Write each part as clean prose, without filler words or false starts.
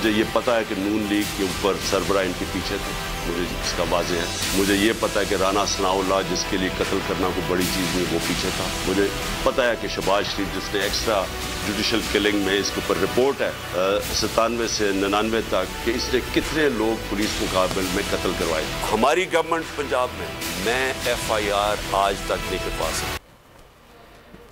मुझे ये पता है कि नून लीग के ऊपर सरबरा इनके पीछे थे, मुझे इसका वाज़ेह है। मुझे ये पता है कि राना सनाउल्लाह जिसके लिए कत्ल करना कोई बड़ी चीज़ नहीं, वो पीछे था। मुझे पता है कि शहबाज शरीफ जिसने एक्स्ट्रा जुडिशल किलिंग में, इसके ऊपर रिपोर्ट है 97 से 99 तक कि इसने कितने लोग पुलिस मुकाबले में कत्ल करवाए। हमारी गवर्नमेंट पंजाब में मैं FIR आज तक नहीं कर पा सकता।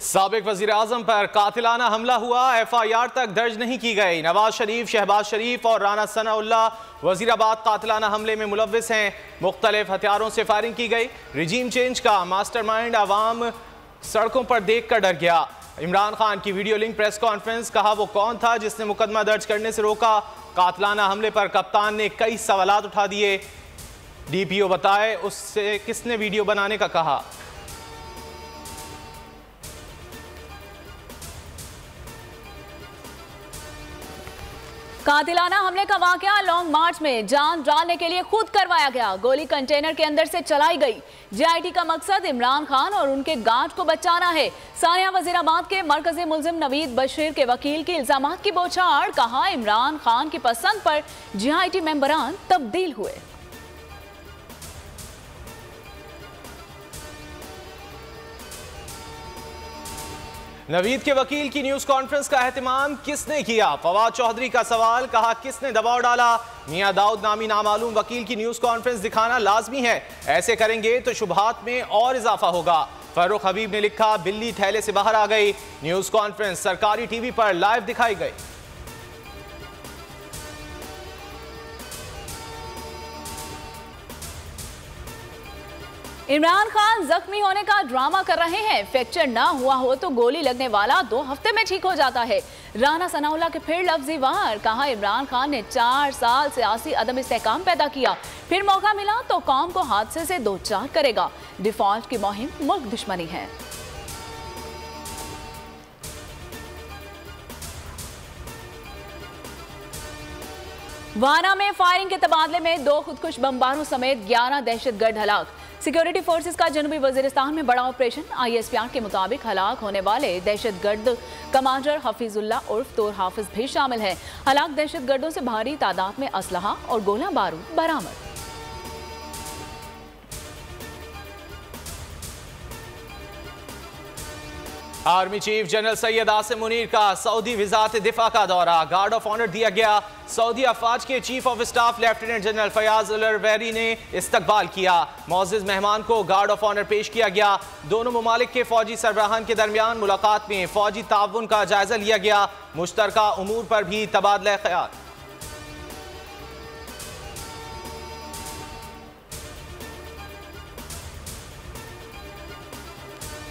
साबिक वजीर आजम पर कातिलाना हमला हुआ, FIR तक दर्ज नहीं की गई। नवाज शरीफ, शहबाज शरीफ और राना सनाउल्लाह वजीराबाद कातिलाना हमले में मुलव्विस हैं। मुख्तलिफ हथियारों से फायरिंग की गई। रिजीम चेंज का मास्टरमाइंड आवाम सड़कों पर देख कर डर गया। इमरान खान की वीडियो लिंक प्रेस कॉन्फ्रेंस, कहा वो कौन था जिसने मुकदमा दर्ज करने से रोका। कातिलाना हमले पर कप्तान ने कई सवालात उठा दिए। DPO बताए उससे किसने वीडियो बनाने का कहा। कातिलाना हमले का वाकया लॉन्ग मार्च में जान डालने के लिए खुद करवाया गया। गोली कंटेनर के अंदर से चलाई गई। JIT का मकसद इमरान खान और उनके गार्ड को बचाना है। सानिया वजीराबाद के मरकजी मुल्जिम नवीद बशीर के वकील की इल्जामात की बौछार, कहा इमरान खान की पसंद पर JIT मेंबरान तब्दील हुए। नवीद के वकील की न्यूज कॉन्फ्रेंस का एहतमाम किसने किया। फवाद चौधरी का सवाल, कहा किसने दबाव डाला। मियां दाऊद नामी नामालूम वकील की न्यूज कॉन्फ्रेंस दिखाना लाजमी है, ऐसे करेंगे तो शुबहात में और इजाफा होगा। फरूख हबीब ने लिखा, बिल्ली थैले से बाहर आ गई। न्यूज कॉन्फ्रेंस सरकारी TV पर लाइव दिखाई गई। इमरान खान जख्मी होने का ड्रामा कर रहे हैं। फ्रैक्चर ना हुआ हो तो गोली लगने वाला 2 हफ्ते में ठीक हो जाता है। राना सनाउल्लाह के फिर लफ्जी वार, कहा इमरान खान ने 4 साल सियासी अदम इस्तेहकाम पैदा किया, फिर मौका मिला तो कौम को हादसे से दो चार करेगा। डिफॉल्ट की मुहिम मुल्क दुश्मनी है। वाना में फायरिंग के तबादले में 2 खुदकुश बमबारों समेत 11 दहशतगर्द हलाक। सिक्योरिटी फोर्सेस का जनूबी वजीरिस्तान में बड़ा ऑपरेशन। ISPR के मुताबिक हलाक होने वाले दहशतगर्द कमांडर हफीजुल्ला उर्फ तोर हाफिज भी शामिल है। हलाक दहशतगर्दों से भारी तादाद में असलहा और गोला बारूद बरामद। Army chief general Syed Asim Munir का सऊदी वजारत दिफा का दौरा, गार्ड ऑफ ऑनर दिया गया। सऊदी अफवाज के chief of staff lieutenant general Fayyad al Ruwaili ने इस्तकबाल किया। मोअज़्ज़िज़ मेहमान को गार्ड ऑफ ऑनर पेश किया गया। दोनों ममालिक के फौजी सरबराहान के दरमियान मुलाकात में फौजी ताउन का जायजा लिया गया। मुश्तरका उमूर पर भी तबादला ख्याल।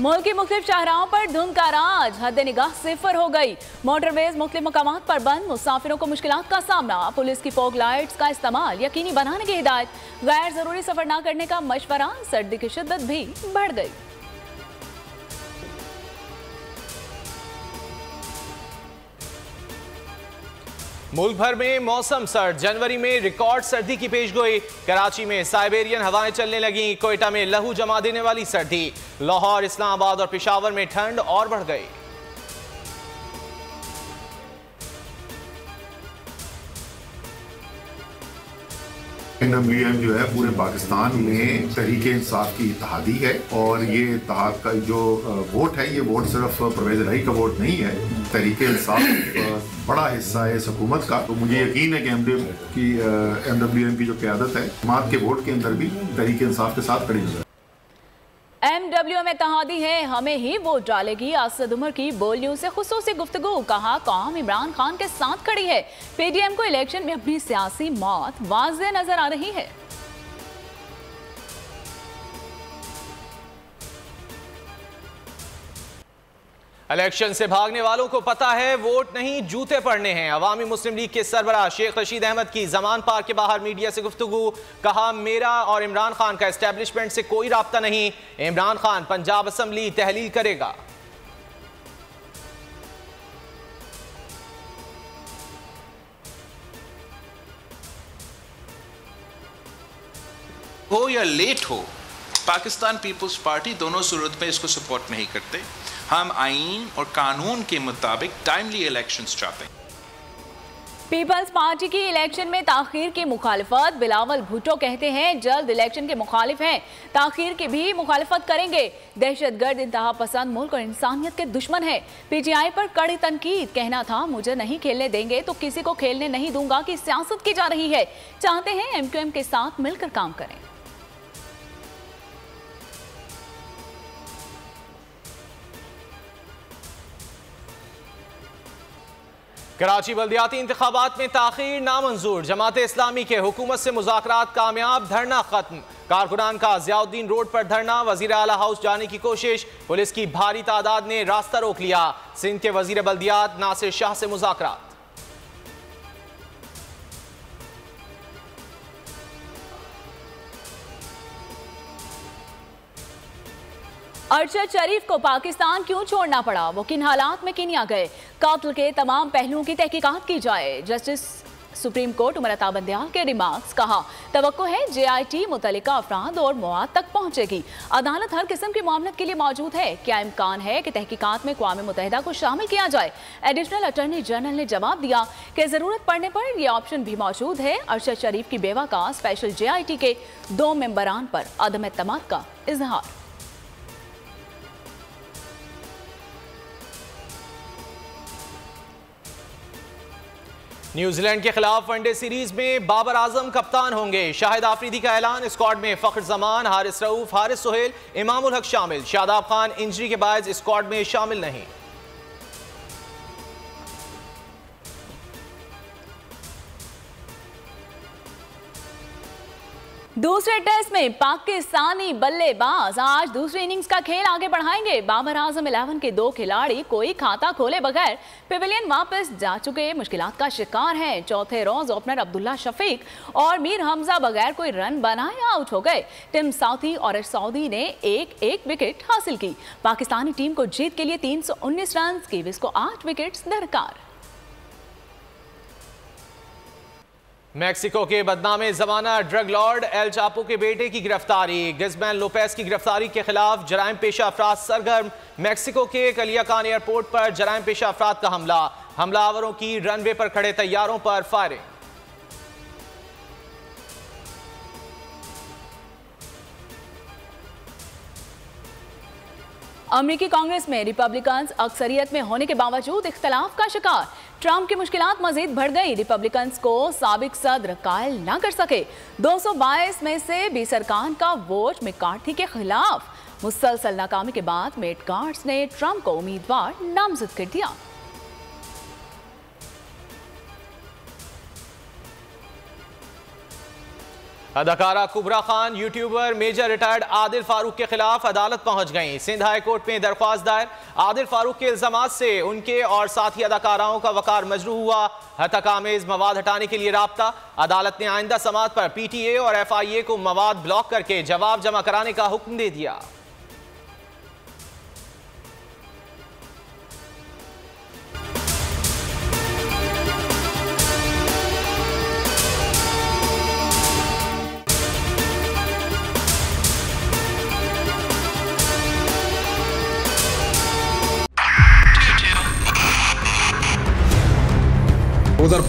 मुल्क की मुख्तलिफ शाहराहों पर धुंध का राज, हद निगाह सिफर हो गई। मोटरवेज मुख्तलिफ मकामात पर बंद, मुसाफिरों को मुश्किलात का सामना। पुलिस की फॉग लाइट्स का इस्तेमाल यकीनी बनाने की हिदायत। गैर जरूरी सफर न करने का मशवरा। सर्दी की शिद्दत भी बढ़ गई। मुल्क भर में मौसम सर्द, जनवरी में रिकॉर्ड सर्दी की पेशगोई। कराची में साइबेरियन हवाएं चलने लगीं। कोयटा में लहू जमा देने वाली सर्दी। लाहौर, इस्लामाबाद और पेशावर में ठंड और बढ़ गई। NWM जो है पूरे पाकिस्तान में तहरीके इंसाफ की इत्तेहादी है और ये इत्तेहाद का जो वोट है, ये वोट सिर्फ परवेज इलाही का वोट नहीं है। तहरीके इंसाफ बड़ा हिस्सा है इस हुकूमत का। तो मुझे यकीन है कि MWM की जो क़यादत है, जमात के वोट के अंदर भी तहरीके इंसाफ के साथ खड़ी नजर। MWM इत्तेहादी है, हमें ही वोट डालेगी। असद उमर की बोल न्यूज से खुसूसी गुफ्तगू, कहा कौम इमरान खान के साथ खड़ी है। PDM को इलेक्शन में अपनी सियासी मौत वाज़ेह नजर आ रही है। इलेक्शन से भागने वालों को पता है वोट नहीं जूते पड़ने हैं। अवामी मुस्लिम लीग के सरबराह शेख रशीद अहमद की जमान पार्क के बाहर मीडिया से गुफ्तगू, कहा मेरा और इमरान खान का एस्टेब्लिशमेंट से कोई राब्ता नहीं। इमरान खान पंजाब असम्बली तहलील करेगा। हो या लेट हो, पाकिस्तान पीपल्स पार्टी दोनों सूरत में इसको सपोर्ट नहीं करते। हम आईन और कानून के मुताबिक टाइमली इलेक्शंस चाहते हैं। पीपल्स पार्टी की इलेक्शन में ताखीर की मुखालिफत। बिलावल भुट्टो कहते हैं जल्द इलेक्शन के मुखालिफ हैं, ताखीर की भी मुखालिफत करेंगे। दहशतगर्द इंतहा पसंद मुल्क और इंसानियत के दुश्मन है। पीटीआई पर कड़ी तनकीद। कहना था मुझे नहीं खेलने देंगे तो किसी को खेलने नहीं दूंगा की सियासत की जा रही है। चाहते हैं एमक्यूएम के साथ मिलकर काम करें। कराची बल्दियाती इंतखाबात में ताखीर नामंजूर। जमाते इस्लामी के हुकूमत से मुज़ाकरात कामयाब, धरना खत्म। कारकुनान का ज़ियाउद्दीन रोड पर धरना। वज़ीर आला हाउस जाने की कोशिश, पुलिस की भारी तादाद ने रास्ता रोक लिया। सिंध के वज़ीर बल्दियात नासिर शाह से मुज़ाकरात। अरशद शरीफ को पाकिस्तान क्यों छोड़ना पड़ा, वो किन हालात में केन्या गए, कातिल के तमाम पहलुओं की तहकीकात की जाए। Justice supreme court Umar Ata Bandial के रिमार्क्स। कहा तवक्को है JIT मुतल्लिका अफराद और मवाद तक पहुंचेगी। अदालत हर किस्म की मामलत के लिए मौजूद है। क्या इम्कान है कि तहकीकात में अक़वाम मुत्तहिदा को शामिल किया जाए। एडिशनल अटॉर्नी जनरल ने जवाब दिया कि जरूरत पड़ने पर यह ऑप्शन भी मौजूद है। अरशद शरीफ की बेवा का स्पेशल JIT के 2 मेंबरान पर अदम एतमाद का इजहार। न्यूजीलैंड के खिलाफ वनडे सीरीज में बाबर आजम कप्तान होंगे। शाहिद आफरीदी का ऐलान। स्क्वाड में फखर जमान, हारिस रऊफ, हारिस सोहेल, इमामुल हक शामिल। शादाब खान इंजरी के बाद स्क्वाड में शामिल नहीं। दूसरे टेस्ट में पाकिस्तानी बल्लेबाज आज दूसरी इनिंग्स का खेल आगे बढ़ाएंगे। बाबर आजम 11 के 2 खिलाड़ी कोई खाता खोले बगैर पेविलियन वापस जा चुके मुश्किलात का शिकार हैं। चौथे रोज ओपनर अब्दुल्ला शफीक और मीर हमजा बगैर कोई रन बनाए आउट हो गए। टिम साउथी और एश सऊदी ने एक विकेट हासिल की। पाकिस्तानी टीम को जीत के लिए 319 रन, कीवीज को 8 विकेट्स दरकार। मैक्सिको के बदनामे जमाना ड्रग लॉर्ड एल चापो के बेटे की गिरफ्तारी। गिज़मैन लोपेस की गिरफ्तारी के खिलाफ जराइम पेशा अफराद सरगर्म। मैक्सिको के कलियाकान एयरपोर्ट पर जराइम पेशा अफराद का हमला। हमलावरों की रनवे पर खड़े तैयारों पर फायरिंग। अमेरिकी कांग्रेस में रिपब्लिकन्स अक्सरियत में होने के बावजूद इख्तलाफ का शिकार। ट्रंप की मुश्किलात मजीद बढ़ गई। रिपब्लिकन्स को साबिक सदर कायल न कर सके। 222 में से 20 अरकान का वोट मैकार्थी के खिलाफ। मुसलसल नाकामी के बाद मेट गार्ड्स ने ट्रंप को उम्मीदवार नामजद कर दिया। अदाकारा Kubra Khan, YouTuber major retired Adil Farooq के खिलाफ अदालत पहुंच गईं। सिंध हाई कोर्ट में दरख्वास्त दायर। आदिल फारूक के इल्जामात से उनके और साथी अदाकाराओं का वकार मजरू हुआ। हतकामेज मवाद हटाने के लिए राब्ता। अदालत ने आइंदा समात पर PTA और FIA को मवाद ब्लॉक करके जवाब जमा कराने का हुक्म दे दिया।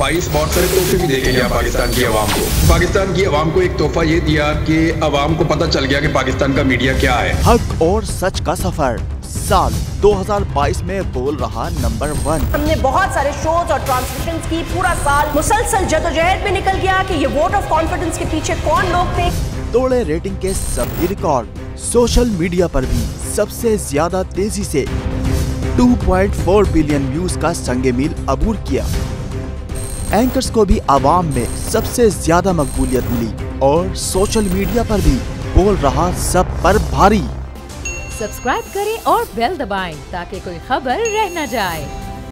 बहुत सारे तोहफे भी देके गया पाकिस्तान की आवाम को। पाकिस्तान की आवाम को एक तोहफा ये दिया कि आवाम को पता चल गया कि पाकिस्तान का मीडिया क्या है। हक और सच का सफर साल 2022 में बोल रहा नंबर 1। हमने बहुत सारे शोज और ट्रांसमिशंस की। पूरा साल मुसलसल जदोजहद में निकल गया कि ये वोट ऑफ कॉन्फिडेंस के पीछे कौन लोग थे। तोड़े रेटिंग के सभी रिकॉर्ड। सोशल मीडिया पर भी सबसे ज्यादा तेजी से 2.4 बिलियन व्यूज का संगे मील अबूर किया। एंकर्स को भी आवाम में सबसे ज्यादा मकबूलियत मिली और सोशल मीडिया पर भी बोल रहा सब पर भारी। सब्सक्राइब करें और बेल दबाएं ताकि कोई खबर रह न जाए।